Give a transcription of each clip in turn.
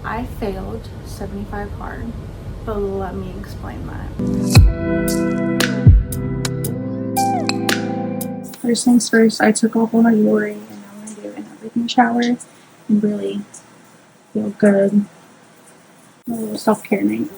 I failed 75 hard, but let me explain that. First things first, I took off all my jewelry and now I'm going to do an everything shower and really feel good. A little self-care night.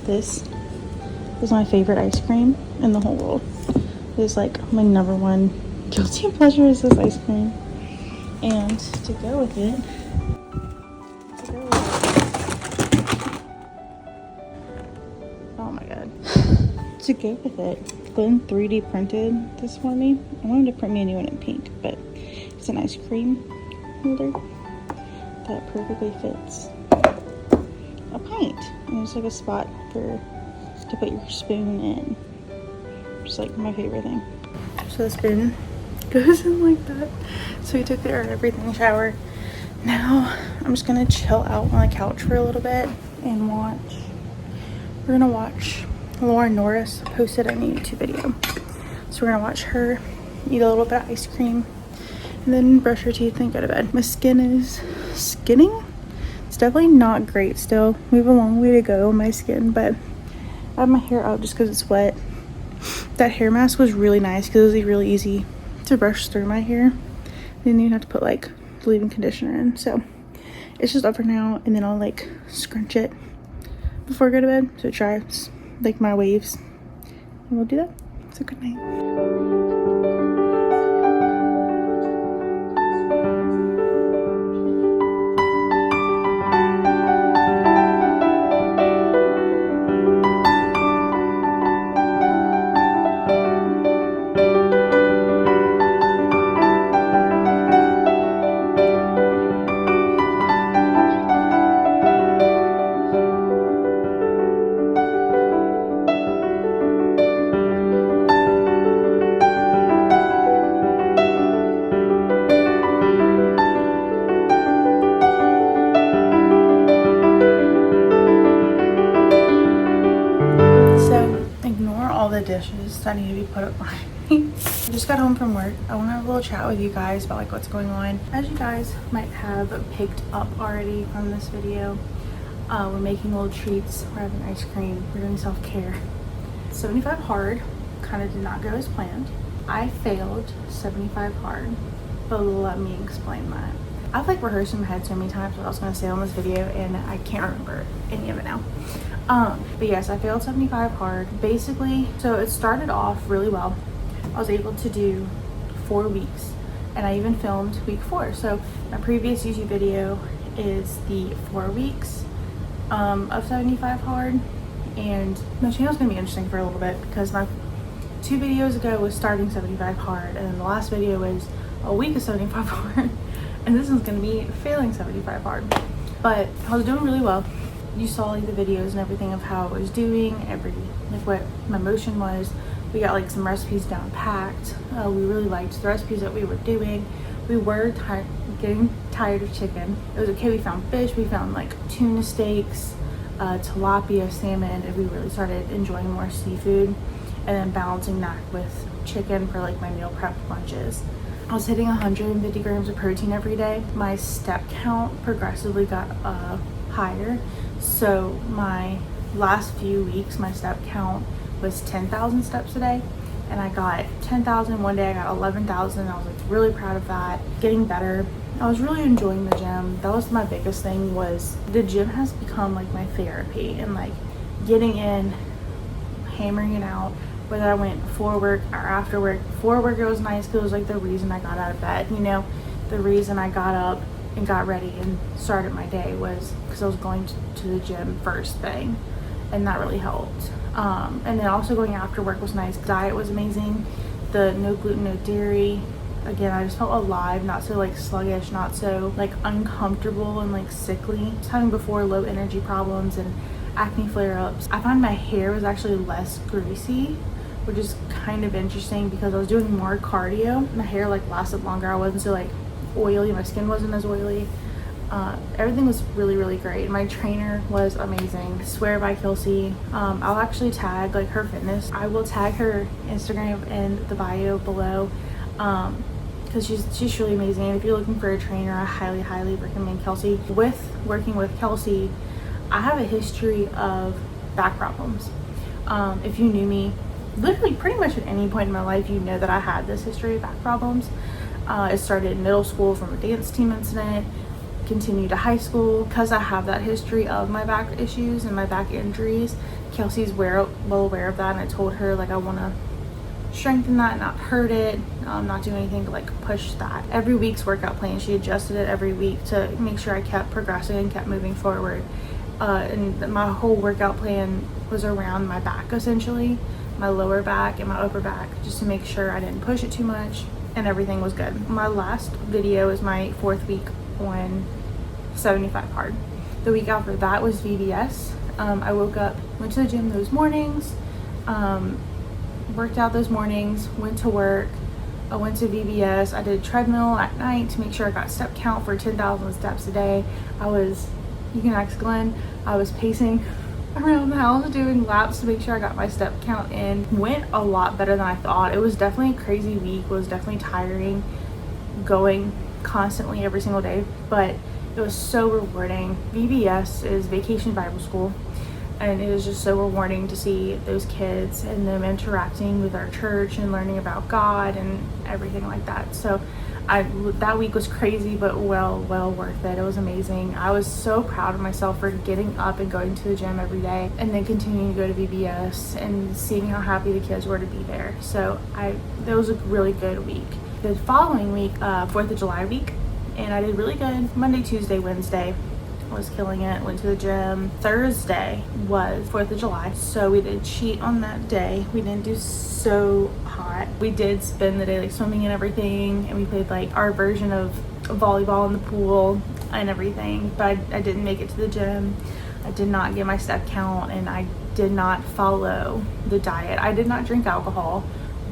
This is my favorite ice cream in the whole world. It's like my number one guilty pleasure is this ice cream. And to go with it, oh my god. To go with it, Glenn 3D printed this for me. I wanted to print me a new one in pink, but it's an ice cream holder that perfectly fits a pint. And there's like a spot to put your spoon in. Just like my favorite thing. So the spoon goes in like that. So we took our everything shower. Now I'm just gonna chill out on the couch for a little bit and watch. We're gonna watch Lauren Norris posted a new YouTube video. So we're gonna watch her eat a little bit of ice cream and then brush her teeth and go to bed. My skin is skinning. It's definitely not great still. We have a long way to go on my skin, but I have my hair out just because it's wet. That hair mask was really nice because it was really easy to brush through my hair. Didn't even have to put like leave-in conditioner in. So it's just up for now, and then I'll like scrunch it before I go to bed so it dries like my waves, and we'll do that. So good night. Dishes that need to be put up behind me. I just got home from work. I want to have a little chat with you guys about like what's going on. As you guys might have picked up already from this video, we're making little treats. We're having ice cream. We're doing self-care. 75 hard kind of did not go as planned. I failed 75 hard, but let me explain that. I've like rehearsed in my head so many times what I was gonna say on this video, and I can't remember any of it now. But yes, I failed 75 hard. Basically, so it started off really well. I was able to do 4 weeks, and I even filmed week 4. So my previous YouTube video is the 4 weeks of 75 hard, and my channel's gonna be interesting for a little bit because my 2 videos ago was starting 75 hard, and then the last video was a week of 75 hard, and this is gonna be failing 75 hard. But I was doing really well. You saw like the videos and everything of how I was doing, like what my motion was. We got like some recipes down packed. We really liked the recipes that we were doing. We were getting tired of chicken. It was okay. We found fish. We found like tuna steaks, tilapia, salmon, and we really started enjoying more seafood, and then balancing that with chicken for like my meal prep lunches. I was hitting 150 grams of protein every day. My step count progressively got higher. So my last few weeks, my step count was 10,000 steps a day, and I got 10,000 one day. I got 11,000. I was like really proud of that. Getting better. I was really enjoying the gym. That was my biggest thing. Was the gym has become like my therapy, and like getting in, hammering it out. Whether I went before work or after work. Before work it was nice because it was like the reason I got out of bed. You know, the reason I got up and got ready and started my day was because I was going to the gym first thing, and that really helped. And then also going after work was nice. Diet was amazing. The no gluten, no dairy. Again, I just felt alive, not so like sluggish, not so like uncomfortable and like sickly. I was having before low energy problems and acne flare-ups. I found my hair was actually less greasy, which is kind of interesting because I was doing more cardio. My hair like lasted longer. I wasn't so like oily. My skin wasn't as oily. Everything was really great. My trainer was amazing. Swear by Kelsey. I'll actually tag like her fitness. I will tag her Instagram in the bio below, because she's really amazing. And if you're looking for a trainer, I highly recommend Kelsey. With working with Kelsey, I have a history of back problems. If you knew me, literally pretty much at any point in my life, you know that I had this history of back problems. It started in middle school from a dance team incident, continued to high school. Because I have that history of my back issues and my back injuries, Kelsey's well aware of that, and I told her like I want to strengthen that, not hurt it, not do anything to like push that. Every week's workout plan, she adjusted it every week to make sure I kept progressing and kept moving forward. And my whole workout plan was around my back, essentially, my lower back and my upper back, just to make sure I didn't push it too much and everything was good. My last video is my 4th week on 75 hard. The week after that was VBS. I woke up, went to the gym those mornings, worked out those mornings, went to work. I went to VBS. I did treadmill at night to make sure I got step count for 10,000 steps a day. You can ask Glenn, I was pacing around the house doing laps to make sure I got my step count in. Went a lot better than I thought. It was definitely a crazy week. It was definitely tiring going constantly every single day, but it was so rewarding. VBS is Vacation Bible School, and it is just so rewarding to see those kids and them interacting with our church and learning about God and everything like that. So that week was crazy, but well worth it. It was amazing. I was so proud of myself for getting up and going to the gym every day, and then continuing to go to VBS and seeing how happy the kids were to be there. So that was a really good week. The following week, 4th of July week, and I did really good. Monday, Tuesday, Wednesday, I was killing it. Went to the gym. Thursday was 4th of July, so we did cheat on that day. We didn't do so hot. We did spend the day like swimming and everything, and we played like our version of volleyball in the pool and everything, but I didn't make it to the gym. I did not get my step count, and I did not follow the diet. I did not drink alcohol,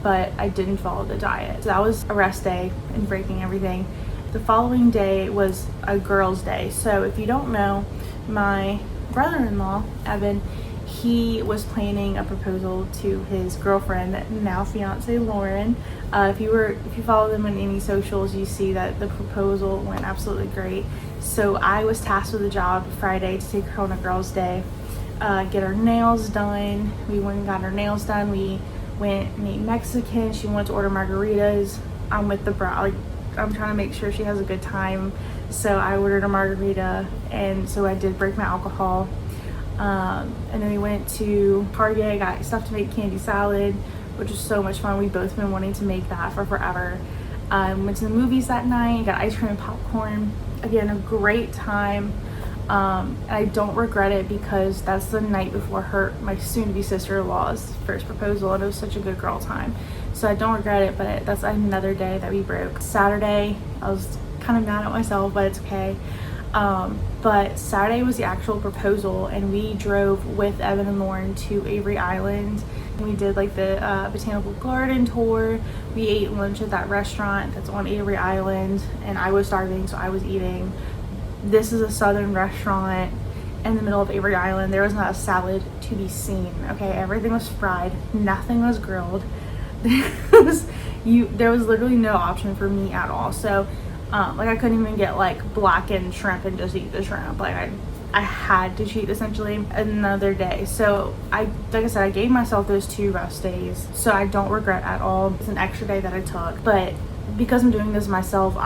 but I didn't follow the diet. So that was a rest day and breaking everything. The following day was a girls' day. So if you don't know, my brother-in-law, Evan, he was planning a proposal to his girlfriend, now fiance Lauren. If you follow them on any socials, you see that the proposal went absolutely great. So I was tasked with a job Friday to take her on a girls' day, get her nails done. We went and got her nails done. We went and ate Mexican. She wanted to order margaritas. I'm with the bride, like I'm trying to make sure she has a good time. So I ordered a margarita, and so I did break my alcohol. And then we went to Target, got stuff to make candy salad, which was so much fun. We've both been wanting to make that for forever. Went to the movies that night, got ice cream and popcorn. Again, a great time. And I don't regret it because that's the night before my soon-to-be sister-in-law's first proposal, and it was such a good girl time. So I don't regret it, but that's another day that we broke. Saturday, I was kind of mad at myself, but it's okay. But Saturday was the actual proposal, and we drove with Evan and Lauren to Avery Island. We did like the botanical garden tour. We ate lunch at that restaurant that's on Avery Island, and I was starving, so I was eating. This is a southern restaurant in the middle of Avery Island. There was not a salad to be seen. Okay, everything was fried, nothing was grilled. There was literally no option for me at all. So like I couldn't even get like blackened shrimp and just eat the shrimp. Like I had to cheat essentially another day. So like I said, I gave myself those 2 rest days, so I don't regret at all. It's an extra day that I took, but because I'm doing this myself,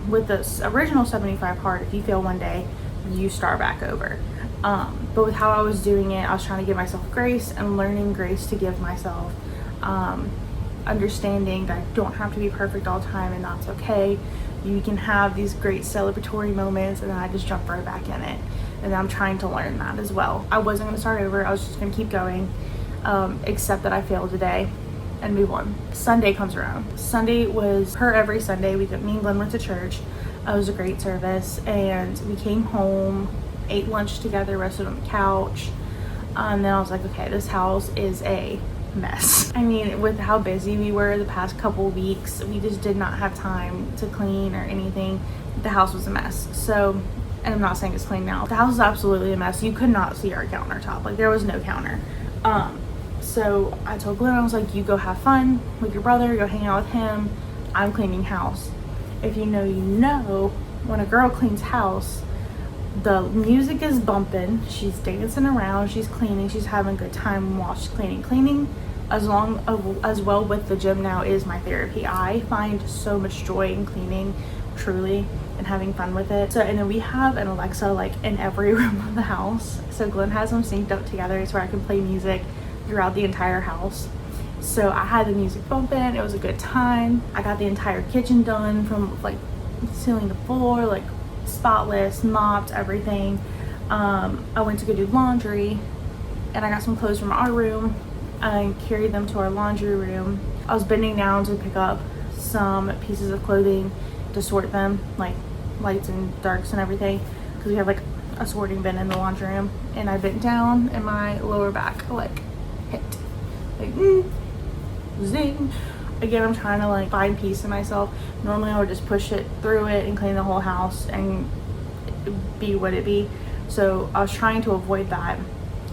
with this original 75 hard, if you fail one day, you start back over. But with how I was doing it, I was trying to give myself grace and learning grace to give myself, understanding that I don't have to be perfect all the time, and that's okay. You can have these great celebratory moments, and then I just jump right back in it. And I'm trying to learn that as well. I wasn't going to start over. I was just going to keep going, except that I failed today and move on. Sunday comes around. Sunday was every Sunday. Me and Glenn went to church. It was a great service, and we came home, ate lunch together, rested on the couch, and then I was like, okay, this house is a mess. I mean, with how busy we were the past couple weeks, we just did not have time to clean or anything. The house was a mess. So, and I'm not saying it's clean now. The house is absolutely a mess. You could not see our countertop. Like, there was no counter. So I told Glenn, I was like, you go have fun with your brother, go hang out with him. I'm cleaning house. If you know, when a girl cleans house, the music is bumping, she's dancing around, she's cleaning, she's having a good time while she's cleaning. Cleaning as well with the gym now is my therapy. I find so much joy in cleaning, truly, and having fun with it. So, and then we have an Alexa like in every room of the house. So Glenn has them synced up together so I can play music throughout the entire house. So I had the music bumping, it was a good time. I got the entire kitchen done, from like ceiling to floor, like spotless, mopped, everything. I went to go do laundry, and I got some clothes from our room and carried them to our laundry room. I was bending down to pick up some pieces of clothing to sort them, like lights and darks and everything, because we have like a sorting bin in the laundry room. And I bent down and my lower back like hit, like zing. Again, I'm trying to like find peace in myself. Normally I would just push it through it and clean the whole house and be what it be. So I was trying to avoid that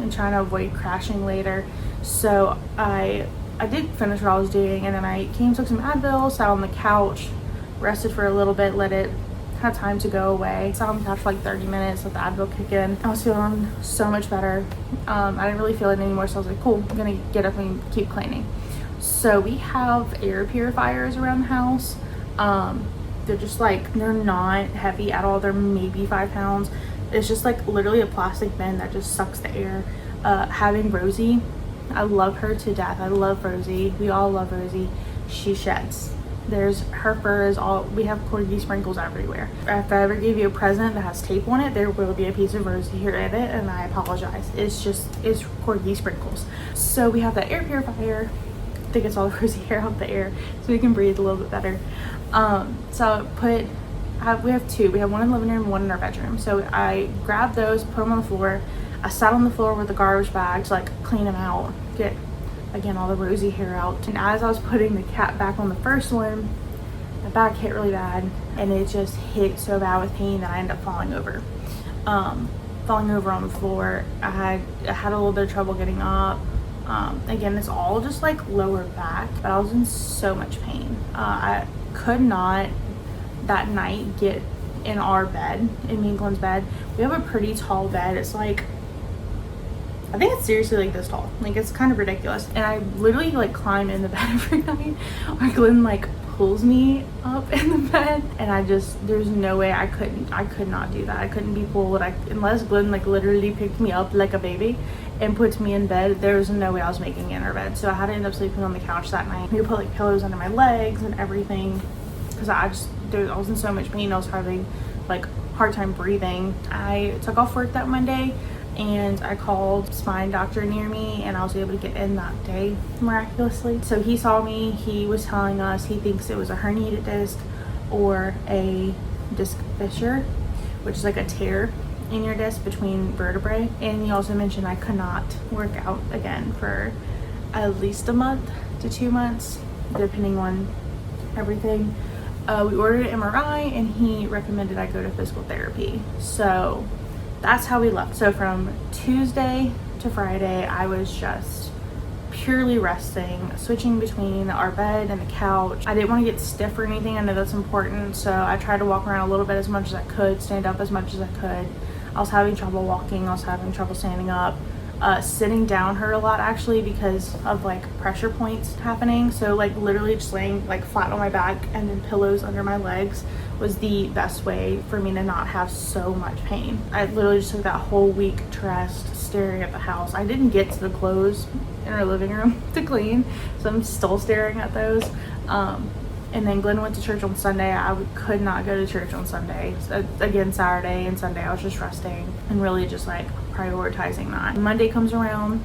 and trying to avoid crashing later. So I did finish what I was doing, and then I came, took some Advil, sat on the couch, rested for a little bit, let it have time to go away. Sat on the couch for like 30 minutes, let the Advil kick in. I was feeling so much better. I didn't really feel it anymore, so I was like, cool, I'm gonna get up and keep cleaning. So we have air purifiers around the house. They're just like, they're not heavy at all. They're maybe 5 pounds. It's just like literally a plastic bin that just sucks the air. Having Rosie, I love her to death. I love Rosie. We all love Rosie. She sheds. Her fur is all, we have corgi sprinkles everywhere. If I ever give you a present that has tape on it, there will be a piece of Rosie here in it, and I apologize. It's corgi sprinkles. So we have that air purifier that gets all the Rosie hair out the air so we can breathe a little bit better. So we have 2. We have one in the living room, one in our bedroom. So I grabbed those, put them on the floor. I sat on the floor with the garbage bag to like clean them out, get again all the Rosie hair out. And as I was putting the cap back on the first one, my back hit really bad, and it just hit so bad with pain that I ended up falling over. Falling over on the floor. I had a little bit of trouble getting up. Again, it's all just like lower back, but I was in so much pain. I could not that night get in our bed, in me and Glenn's bed. We have a pretty tall bed. It's like, I think it's seriously like this tall. Like, it's kind of ridiculous. And I literally like climb in the bed every night, or Glenn like pulls me up in the bed, and there's no way I could not do that. I couldn't be pulled. Unless Glenn like literally picked me up like a baby and puts me in bed, there was no way I was making it in our bed. So I had to end up sleeping on the couch that night. We put like pillows under my legs and everything, because I was in so much pain. I was having like hard time breathing. I took off work that Monday and I called a spine doctor near me, and I was able to get in that day miraculously. So he saw me. He was telling us he thinks it was a herniated disc or a disc fissure, which is like a tear in your disc between vertebrae. And he also mentioned I could not work out again for at least a month to 2 months, depending on everything. We ordered an MRI, and he recommended I go to physical therapy. So that's how we left. So from Tuesday to Friday, I was just purely resting, switching between our bed and the couch. I didn't want to get stiff or anything. I know that's important. So I tried to walk around a little bit as much as I could, stand up as much as I could. I was having trouble walking. I was having trouble standing up. Sitting down hurt a lot, actually, because of like pressure points happening. So like literally just laying like flat on my back and then pillows under my legs was the best way for me to not have so much pain. I literally just took that whole week to rest, staring at the house. I didn't get to the clothes in our living room to clean, so I'm still staring at those. And then Glenn went to church on Sunday. I could not go to church on Sunday. So again, Saturday and Sunday I was just resting and really just like prioritizing that. Monday comes around.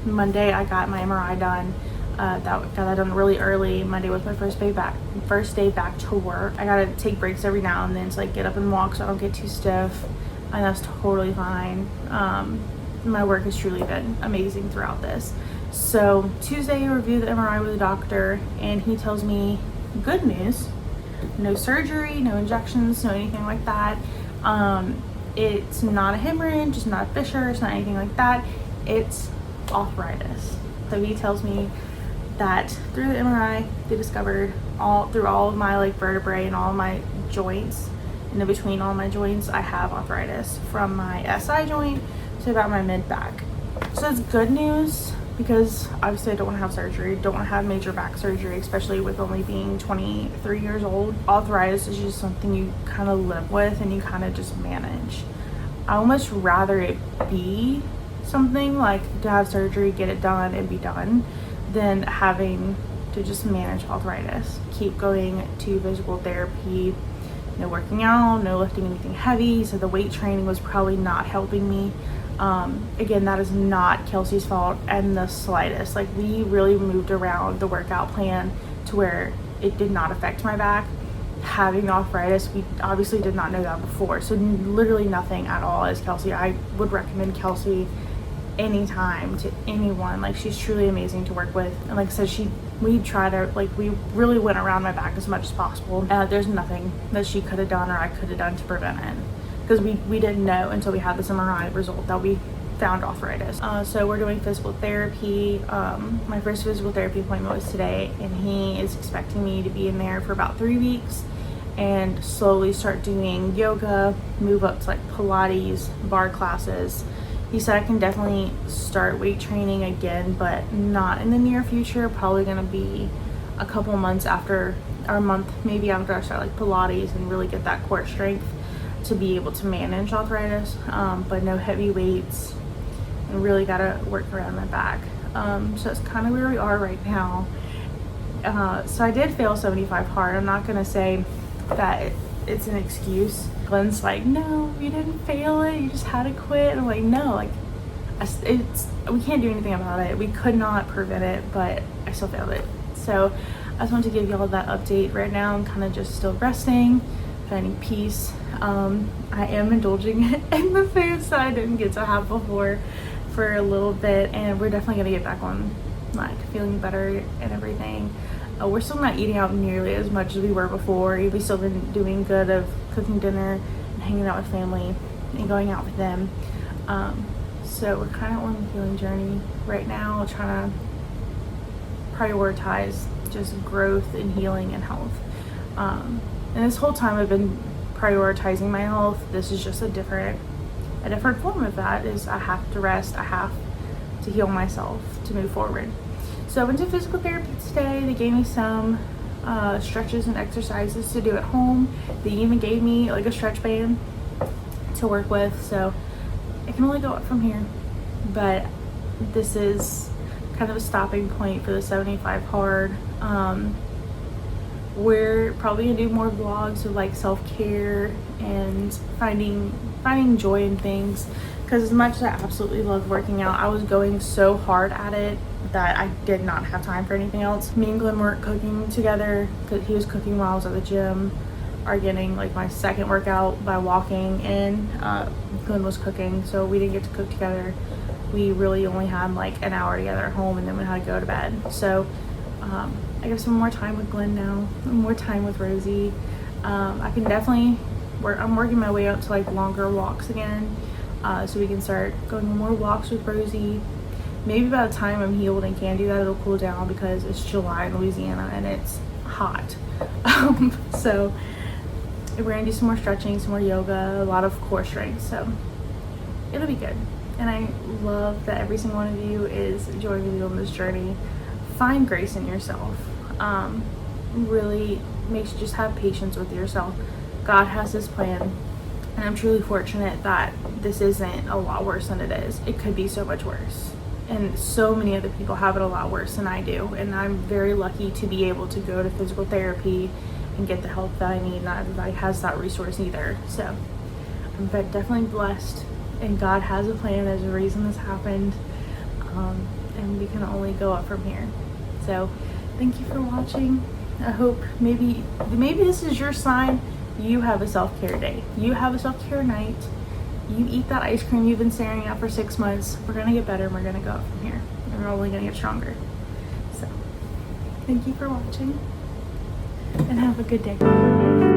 Monday I got my MRI done. Got that done really early. Monday was my first day back to work. I gotta take breaks every now and then to like get up and walk so I don't get too stiff, and that's totally fine. My work has truly been amazing throughout this. So Tuesday I reviewed the MRI with the doctor, and he tells me good news: no surgery, no injections, no anything like that. It's not a hemorrhage, it's not a fissure, it's not anything like that. It's arthritis. So he tells me that through the MRI they discovered through all of my like vertebrae and all of my joints, and in between all my joints I have arthritis, from my SI joint to about my mid back. So it's good news, because obviously I don't want to have surgery, don't want to have major back surgery, especially with only being 23 years old. Arthritis is just something you kind of live with and you kind of just manage. I almost rather it be something like to have surgery, get it done, and be done, than having to just manage arthritis. Keep going to physical therapy, no working out, no lifting anything heavy. So the weight training was probably not helping me. Again, that is not Kelsey's fault in the slightest. Like, we really moved around the workout plan to where it did not affect my back. Having arthritis, we obviously did not know that before, so literally nothing at all is Kelsey. I would recommend Kelsey anytime to anyone. Like, she's truly amazing to work with, and like I said, we really went around my back as much as possible. There's nothing that she could have done or I could have done to prevent it, because we didn't know until we had this MRI result that we found arthritis. So we're doing physical therapy. My first physical therapy appointment was today, and he is expecting me to be in there for about 3 weeks and slowly start doing yoga, move up to like Pilates, bar classes. He said I can definitely start weight training again, but not in the near future. Probably gonna be a couple months after, or a month maybe after I start like Pilates and really get that core strength to be able to manage arthritis. But no heavy weights, and really gotta work around my back. So that's kind of where we are right now. So I did fail 75 hard. I'm not gonna say that it's an excuse. Glenn's like, no, you didn't fail it, you just had to quit. And I'm like, no, like we can't do anything about it. We could not prevent it, but I still failed it. So I just wanted to give y'all that update. Right now I'm kind of just still resting, finding peace. I am indulging in the foods that I didn't get to have before for a little bit, and we're definitely gonna get back on like feeling better and everything. We're still not eating out nearly as much as we were before. We've still been doing good of cooking dinner and hanging out with family and going out with them. So we're kind of on the healing journey right now, trying to prioritize just growth and healing and health. And this whole time I've been prioritizing my health. This is just a different form of that. Is I have to rest, I have to heal myself to move forward. So I went to physical therapy today. They gave me some stretches and exercises to do at home. They even gave me like a stretch band to work with, so it can only go up from here. But this is kind of a stopping point for the 75 hard. We're probably gonna do more vlogs of like self-care and finding joy in things, because as much as I absolutely love working out, I was going so hard at it that I did not have time for anything else. Me and Glenn weren't cooking together because he was cooking while I was at the gym, or getting like my second workout by walking in. Glenn was cooking, so we didn't get to cook together. We really only had like an hour together at home, and then we had to go to bed. So I have some more time with Glenn now, more time with Rosie. I can definitely I'm working my way up to like longer walks again, so we can start going on more walks with Rosie. Maybe by the time I'm healed and can do that, it'll cool down, because it's July in Louisiana and it's hot. So we're gonna do some more stretching, some more yoga, a lot of core strength, so it'll be good. And I love that every single one of you is joining me on this journey. Find grace in yourself. Really makes you just have patience with yourself. God has his plan, and I'm truly fortunate that this isn't a lot worse than it is. It could be so much worse, and so many other people have it a lot worse than I do, and I'm very lucky to be able to go to physical therapy and get the help that I need. Not everybody has that resource either, so I'm definitely blessed, and God has a plan. There's a reason this happened, and we can only go up from here. So thank you for watching. I hope maybe this is your sign. You have a self-care day. You have a self-care night. You eat that ice cream you've been staring at for 6 months. We're gonna get better, and we're gonna go up from here, and we're only gonna get stronger. So thank you for watching, and have a good day.